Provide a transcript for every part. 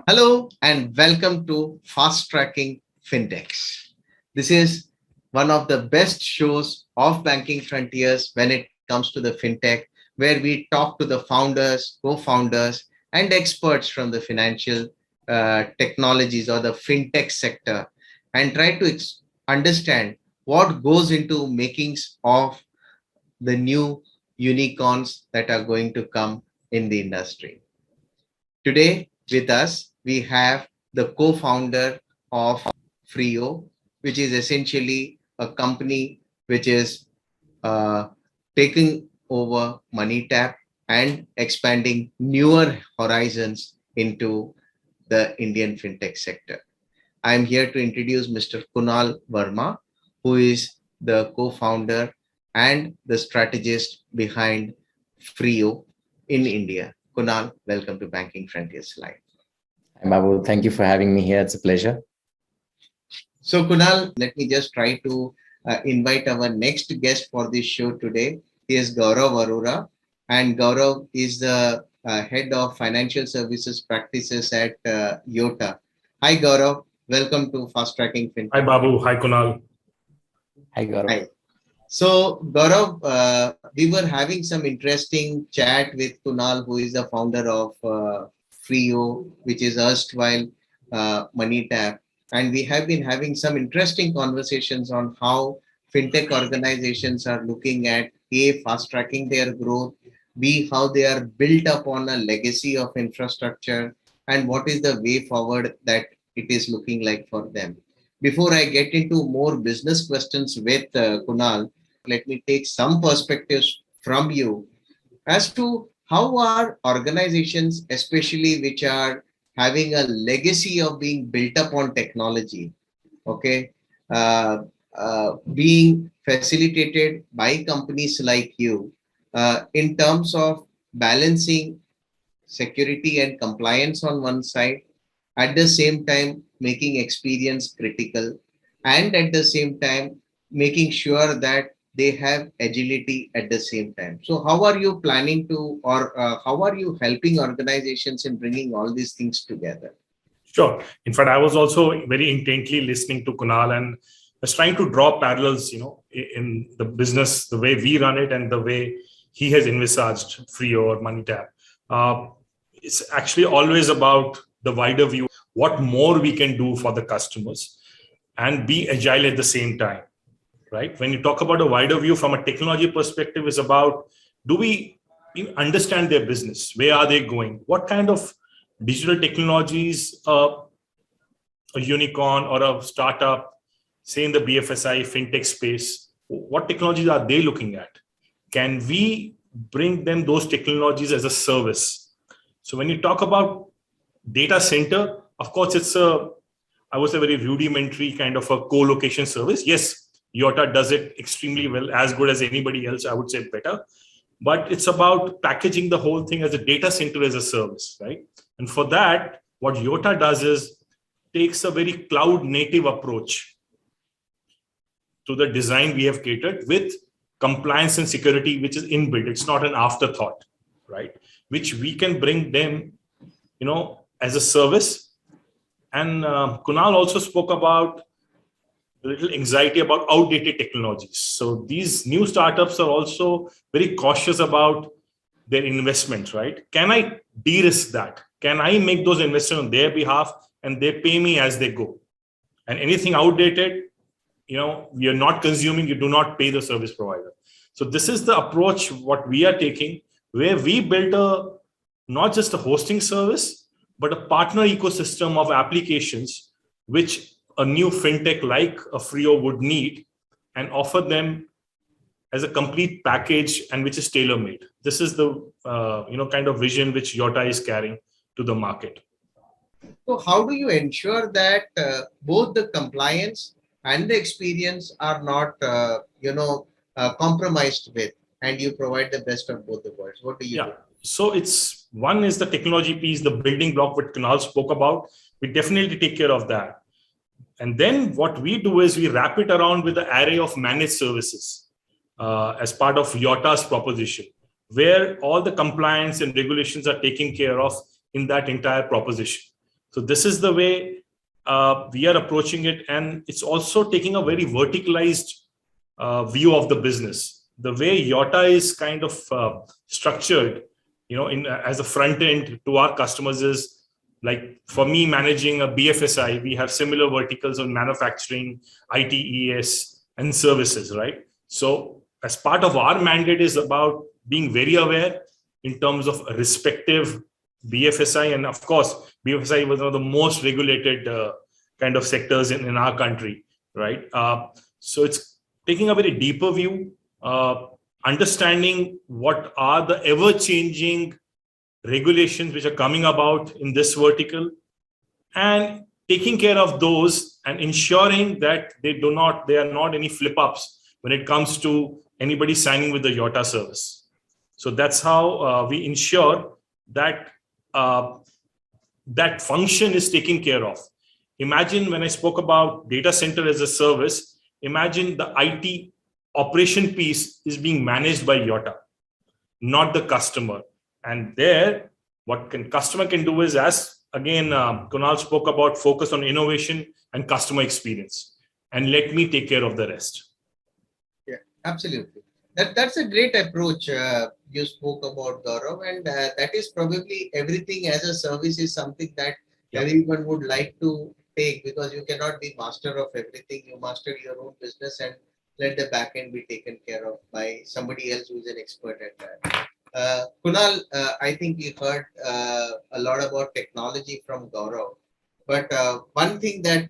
Hello and welcome to Fast Tracking Fintechs. This is one of the best shows of banking frontiers when it comes to the fintech, where we talk to the founders, co-founders, and experts from the financial technologies or the fintech sector and try to understand what goes into makings of the new unicorns that are going to come in the industry. Today with us, we have the co-founder of Freo, which is essentially a company which is uh, taking over money tap and expanding newer horizons into the Indian fintech sector. I'm here to introduce Mr. Kunal Varma, who is the co-founder and the strategist behind Freo in India. Kunal, welcome to Banking Frontiers Live. Hi, Babu. Thank you for having me here. It's a pleasure. So, Kunal, let me just try to invite our next guest for this show today. He is Gaurav Arora, and Gaurav is the head of financial services practices at Yotta. Hi, Gaurav. Welcome to Fast Tracking Hi, FinTech. Babu. Hi, Kunal. Hi, Gaurav. Hi. So, Gaurav, we were having some interesting chat with Kunal, who is the founder of Freo, which is erstwhile MoneyTap. And we have been having some interesting conversations on how fintech organizations are looking at A, fast tracking their growth, B, how they are built upon a legacy of infrastructure, and what is the way forward that it is looking like for them. Before I get into more business questions with Kunal, let me take some perspectives from you as to how are organizations, especially which are having a legacy of being built upon technology, okay, uh, being facilitated by companies like you in terms of balancing security and compliance on one side, at the same time making experience critical, and at the same time making sure that they have agility at the same time. So how are you planning to, or how are you helping organizations in bringing all these things together? Sure. In fact, I was also very intently listening to Kunal and was trying to draw parallels, in the business, the way we run it and the way he has envisaged Freo or MoneyTap. It's actually always about the wider view, what more we can do for the customers and be agile at the same time, right? When you talk about a wider view from a technology perspective, is about, do we understand their business? Where are they going? What kind of digital technologies a unicorn or a startup, say in the BFSI fintech space, what technologies are they looking at? Can we bring them those technologies as a service? So when you talk about data center, of course, it's I would say, very rudimentary kind of a co-location service. Yes, Yotta does it extremely well, as good as anybody else, I would say better. But it's about packaging the whole thing as a data center as a service, right? And for that, what Yotta does is takes a very cloud native approach to the design we have catered with compliance and security, which is inbuilt. It's not an afterthought, right? Which we can bring them, as a service. And Kunal also spoke about a little anxiety about outdated technologies. So these new startups are also very cautious about their investment, right? Can I de-risk that? Can I make those investments on their behalf and they pay me as they go? And anything outdated, you're not consuming, you do not pay the service provider. So this is the approach what we are taking, where we build not just a hosting service, but a partner ecosystem of applications which a new fintech like a Freo would need, and offer them as a complete package and which is tailor-made. This is the kind of vision which Yotta is carrying to the market. So how do you ensure that both the compliance and the experience are not, compromised with, and you provide the best of both the worlds? What do you do? So it's one is the technology piece, the building block what Kunal spoke about. We definitely take care of that. And then what we do is we wrap it around with the array of managed services as part of Yotta's proposition, where all the compliance and regulations are taken care of in that entire proposition. So this is the way we are approaching it. And it's also taking a very verticalized view of the business. The way Yotta is kind of structured, as a front end to our customers is like, for me, managing a BFSI, we have similar verticals on manufacturing, ITES, and services, right? So as part of our mandate is about being very aware in terms of respective BFSI. And of course, BFSI was one of the most regulated kind of sectors in our country, right? So it's taking a very deeper view, understanding what are the ever-changing regulations which are coming about in this vertical, and taking care of those and ensuring that they are not any flip-ups when it comes to anybody signing with the Yotta service. So that's how we ensure that that function is taken care of. Imagine when I spoke about data center as a service, imagine the IT operation piece is being managed by Yotta, not the customer. And there, what customer can do is, as again, Kunal spoke about, focus on innovation and customer experience, and let me take care of the rest. Yeah, absolutely. That's a great approach you spoke about, Gaurav, and that is probably everything as a service is something that everyone would like to take, because you cannot be master of everything. You master your own business and let the back end be taken care of by somebody else who is an expert at that. Kunal, I think you heard a lot about technology from Gaurav, but one thing that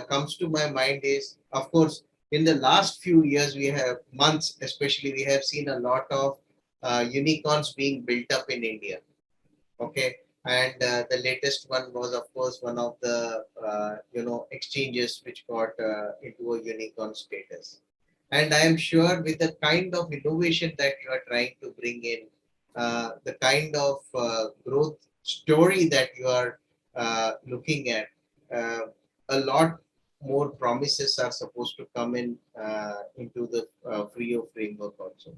comes to my mind is, of course, in the last few years, months especially, we have seen a lot of unicorns being built up in India. Okay. And the latest one was, of course, one of the, exchanges which got into a unicorn status. And I am sure with the kind of innovation that you are trying to bring in, the kind of growth story that you are looking at, a lot more promises are supposed to come in into the Freo framework also.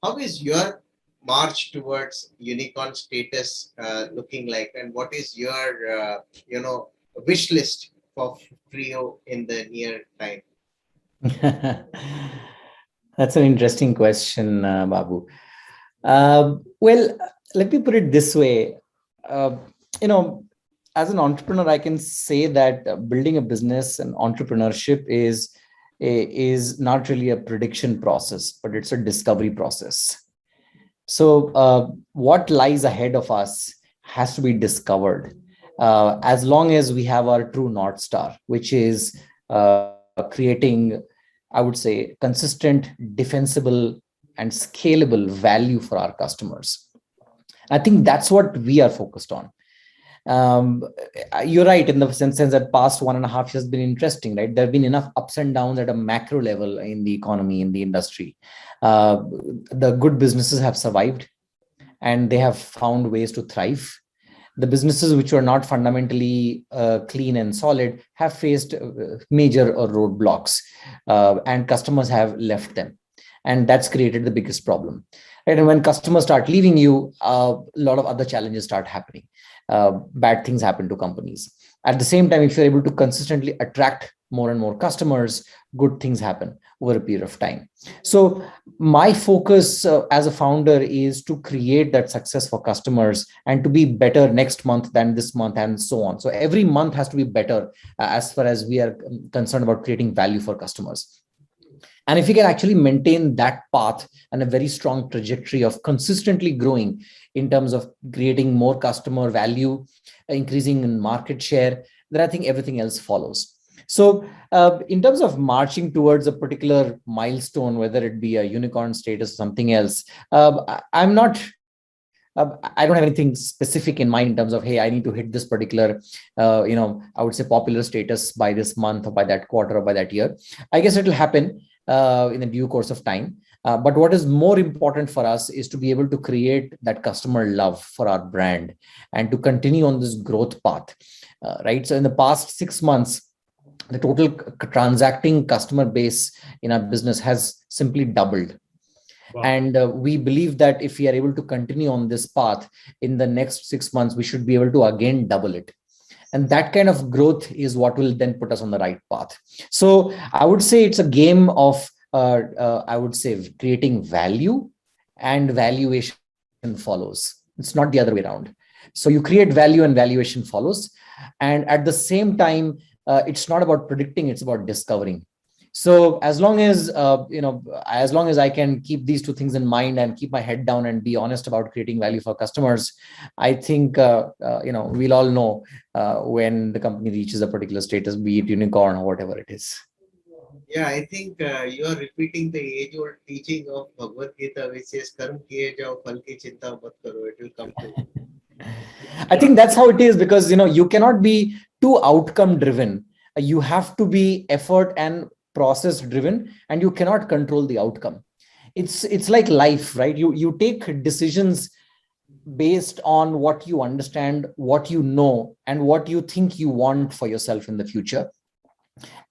How is your march towards unicorn status looking like, and what is your wish list for Freo in the near time? That's an interesting question, Babu. Well, let me put it this way. As an entrepreneur, I can say that building a business and entrepreneurship is not really a prediction process, but it's a discovery process. So what lies ahead of us has to be discovered, as long as we have our true North Star, which is creating, I would say, consistent, defensible, and scalable value for our customers. I think that's what we are focused on. You're right in the sense that past 1.5 years has been interesting, right? There have been enough ups and downs at a macro level in the economy, in the industry. The good businesses have survived and they have found ways to thrive. The businesses which were not fundamentally clean and solid have faced major roadblocks, and customers have left them. And that's created the biggest problem. And when customers start leaving you, a lot of other challenges start happening. Bad things happen to companies. At the same time, if you're able to consistently attract more and more customers, good things happen over a period of time. So my focus as a founder is to create that success for customers and to be better next month than this month and so on. So every month has to be better as far as we are concerned about creating value for customers. And if we can actually maintain that path and a very strong trajectory of consistently growing in terms of creating more customer value, increasing in market share, then I think everything else follows. So in terms of marching towards a particular milestone, whether it be a unicorn status or something else, I don't have anything specific in mind in terms of, hey, I need to hit this particular, I would say popular status by this month or by that quarter or by that year. I guess it'll happen in the due course of time. But what is more important for us is to be able to create that customer love for our brand and to continue on this growth path, right? So in the past 6 months, the total transacting customer base in our business has simply doubled. Wow. And we believe that if we are able to continue on this path in the next 6 months, we should be able to again double it. And that kind of growth is what will then put us on the right path. So I would say it's a game of, I would say, creating value, and valuation follows. It's not the other way around. So you create value and valuation follows. And at the same time, it's not about predicting, it's about discovering. So as long as, as long as I can keep these two things in mind and keep my head down and be honest about creating value for customers, I think, we'll all know when the company reaches a particular status, be it unicorn or whatever it is. Yeah, I think you are repeating the age-old teaching of Bhagavad Gita, which says, "Karm kiye jao, phal ki chinta mat karo." It will come to. I think that's how it is, because you cannot be too outcome driven. You have to be effort and process driven, and you cannot control the outcome. It's like life, right? You take decisions based on what you understand, what you know, and what you think you want for yourself in the future.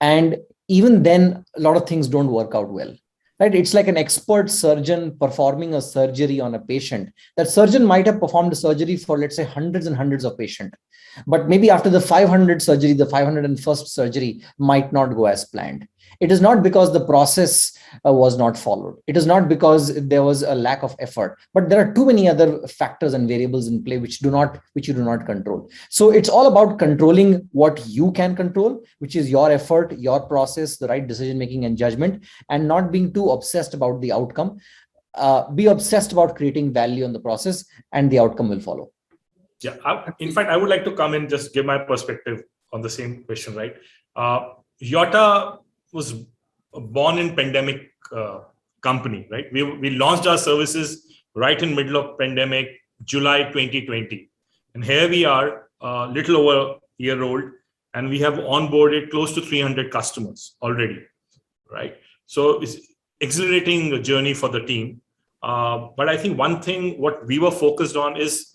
And even then, a lot of things don't work out well, right? It's like an expert surgeon performing a surgery on a patient. That surgeon might have performed a surgery for, let's say, hundreds and hundreds of patients, but maybe after the 500th surgery, the 501st surgery might not go as planned. It is not because the process was not followed. It is not because there was a lack of effort, but there are too many other factors and variables in play which you do not control. So it's all about controlling what you can control, which is your effort, your process, the right decision making and judgment, and not being too obsessed about the outcome. Be obsessed about creating value in the process, and the outcome will follow. Yeah. In fact, I would like to come and just give my perspective on the same question, right? Yotta was born in pandemic company, right? We launched our services right in middle of pandemic, July 2020. And here we are, little over a year old, and we have onboarded close to 300 customers already, right? So it's exhilarating journey for the team. But I think one thing what we were focused on is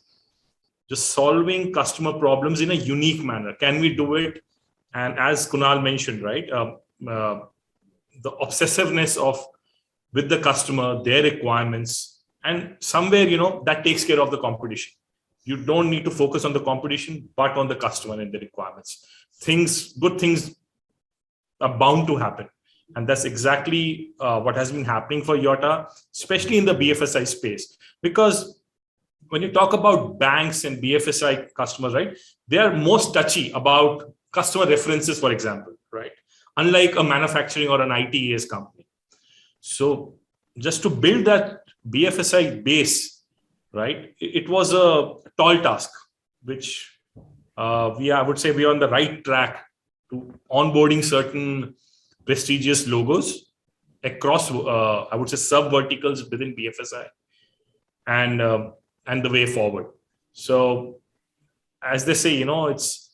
just solving customer problems in a unique manner. Can we do it? And as Kunal mentioned, right, the obsessiveness of with the customer, their requirements, and somewhere, that takes care of the competition. You don't need to focus on the competition, but on the customer and the requirements. Good things are bound to happen. And that's exactly what has been happening for Yotta, especially in the BFSI space. Because when you talk about banks and BFSI customers, right, they are most touchy about customer references, for example, right? Unlike a manufacturing or an ITES company. So just to build that BFSI base, right, it was a tall task, which I would say we are on the right track to onboarding certain prestigious logos across, I would say, sub verticals within BFSI, and the way forward. So as they say, it's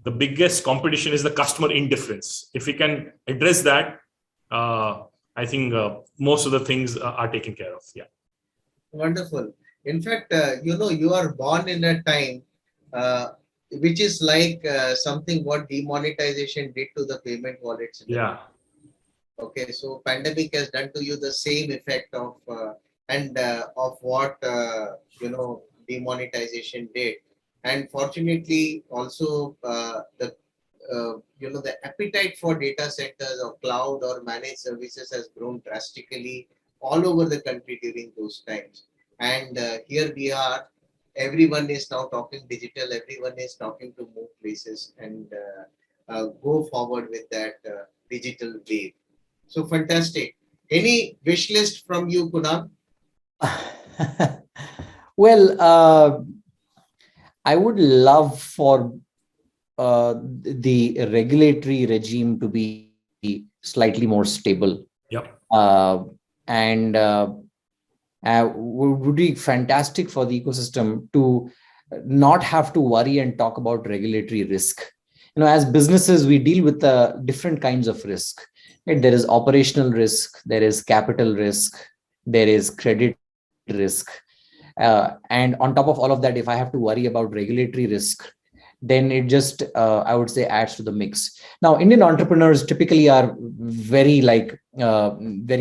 the biggest competition is the customer indifference. If we can address that, I think most of the things are taken care of. Yeah. Wonderful. In fact, you are born in a time which is like something what demonetization did to the payment wallets. Yeah. Okay, so pandemic has done to you the same effect of what demonetization did, and fortunately also the appetite for data centers or cloud or managed services has grown drastically all over the country during those times. And here we are, everyone is now talking digital, everyone is talking to move places and go forward with that digital wave. So fantastic. Any wish list from you, Kunal? Well, I would love for the regulatory regime to be slightly more stable. Yep. And would be fantastic for the ecosystem to not have to worry and talk about regulatory risk. As businesses, we deal with different kinds of risk. Right? There is operational risk, there is capital risk, there is credit risk. And on top of all of that, if I have to worry about regulatory risk, then it just, I would say, adds to the mix. Now, Indian entrepreneurs typically are very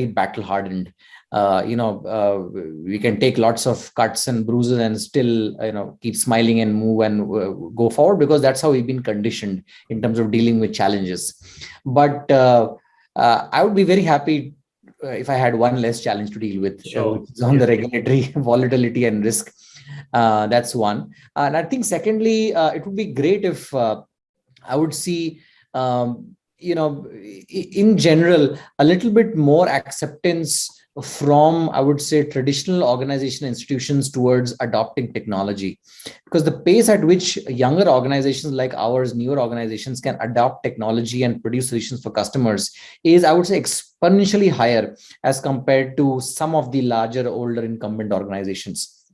battle hardened. we can take lots of cuts and bruises and still, keep smiling and move and go forward, because that's how we've been conditioned in terms of dealing with challenges. But I would be very happy if I had one less challenge to deal with, Sure. which is on the regulatory volatility and risk. That's one. And I think secondly, it would be great if I would see, in general, a little bit more acceptance from, I would say, traditional organization institutions towards adopting technology, because the pace at which younger organizations like ours, newer organizations, can adopt technology and produce solutions for customers is, I would say, exponentially higher as compared to some of the larger, older incumbent organizations.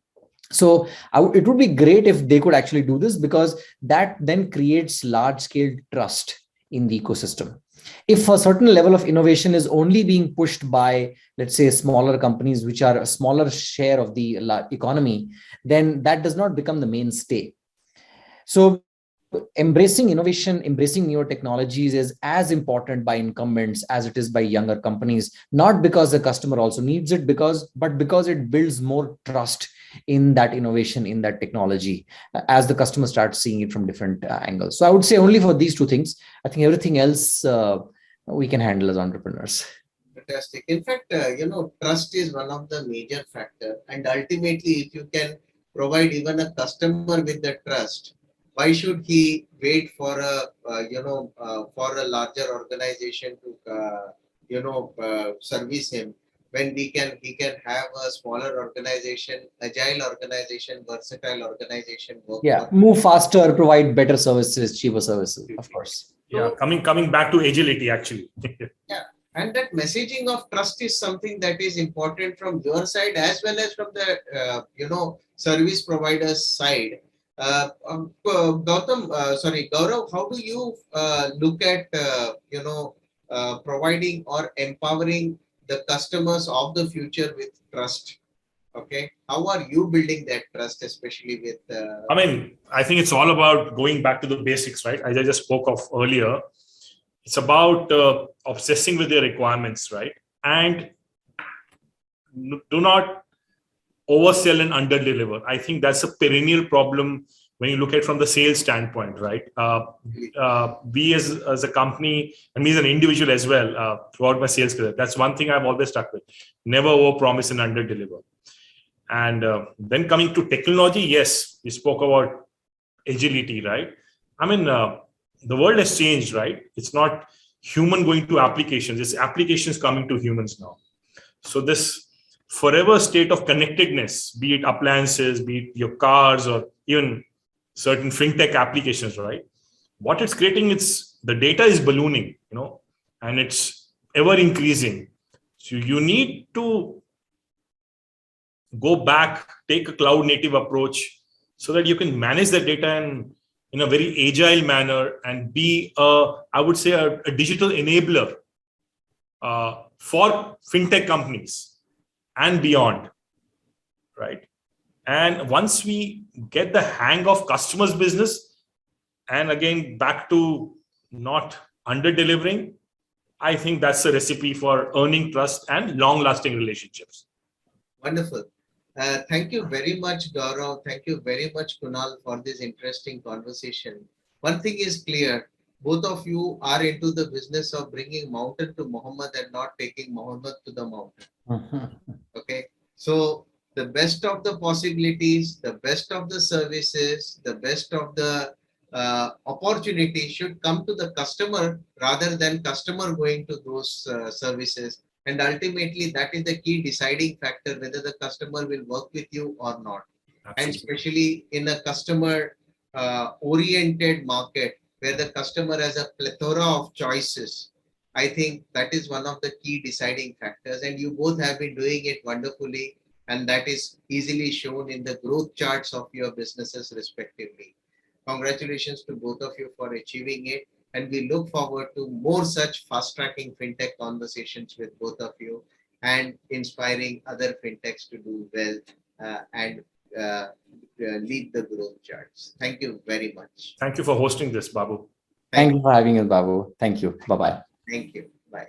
So it would be great if they could actually do this, because that then creates large scale trust in the ecosystem. If a certain level of innovation is only being pushed by, let's say, smaller companies, which are a smaller share of the economy, then that does not become the mainstay. So embracing innovation, embracing newer technologies is as important by incumbents as it is by younger companies, not because the customer also needs it, but because it builds more trust in that innovation, in that technology, as the customer starts seeing it from different angles. So I would say only for these two things. I think everything else we can handle as entrepreneurs. Fantastic. In fact, trust is one of the major factors. And ultimately, if you can provide even a customer with the trust, why should he wait for a larger organization to service him, when he can have a smaller organization, agile organization, versatile organization work? Move faster, provide better services, cheaper services, of course. Yeah, coming back to agility, actually. Yeah, and that messaging of trust is something that is important from your side as well as from the service provider's side. Gaurav, how do you look at providing or empowering the customers of the future with trust? Okay, how are you building that trust, especially with? I think it's all about going back to the basics, right? As I just spoke of earlier, it's about obsessing with their requirements, right? And do not oversell and underdeliver. I think that's a perennial problem when you look at it from the sales standpoint, right? We as a company, and me as an individual as well, throughout my sales career, that's one thing I've always stuck with: never overpromise and underdeliver. And then coming to technology, yes, we spoke about agility, right? The world has changed, right? It's not human going to applications; it's applications coming to humans now. So this forever state of connectedness, be it appliances, be it your cars, or even certain fintech applications, right? What it's creating, the data is ballooning, and it's ever increasing. So you need to go back, take a cloud native approach so that you can manage the data in a very agile manner and be I would say a digital enabler for fintech companies and beyond, right? And once we get the hang of customers' business, and again, back to not under-delivering, I think that's a recipe for earning trust and long-lasting relationships. Wonderful. Thank you very much, Gaurav. Thank you very much, Kunal, for this interesting conversation. One thing is clear. Both of you are into the business of bringing mountain to Muhammad and not taking Muhammad to the mountain. Okay. So the best of the possibilities, the best of the services, the best of the opportunities should come to the customer rather than customer going to those services. And ultimately, that is the key deciding factor whether the customer will work with you or not. Absolutely. And especially in a customer oriented market where the customer has a plethora of choices, I think that is one of the key deciding factors. And you both have been doing it wonderfully. And that is easily shown in the growth charts of your businesses respectively. Congratulations to both of you for achieving it. And we look forward to more such fast-tracking fintech conversations with both of you and inspiring other fintechs to do well and lead the growth charts. Thank you very much. Thank you for hosting this, Babu. Thank you for having us, Babu. Thank you. Bye-bye. Thank you. Bye.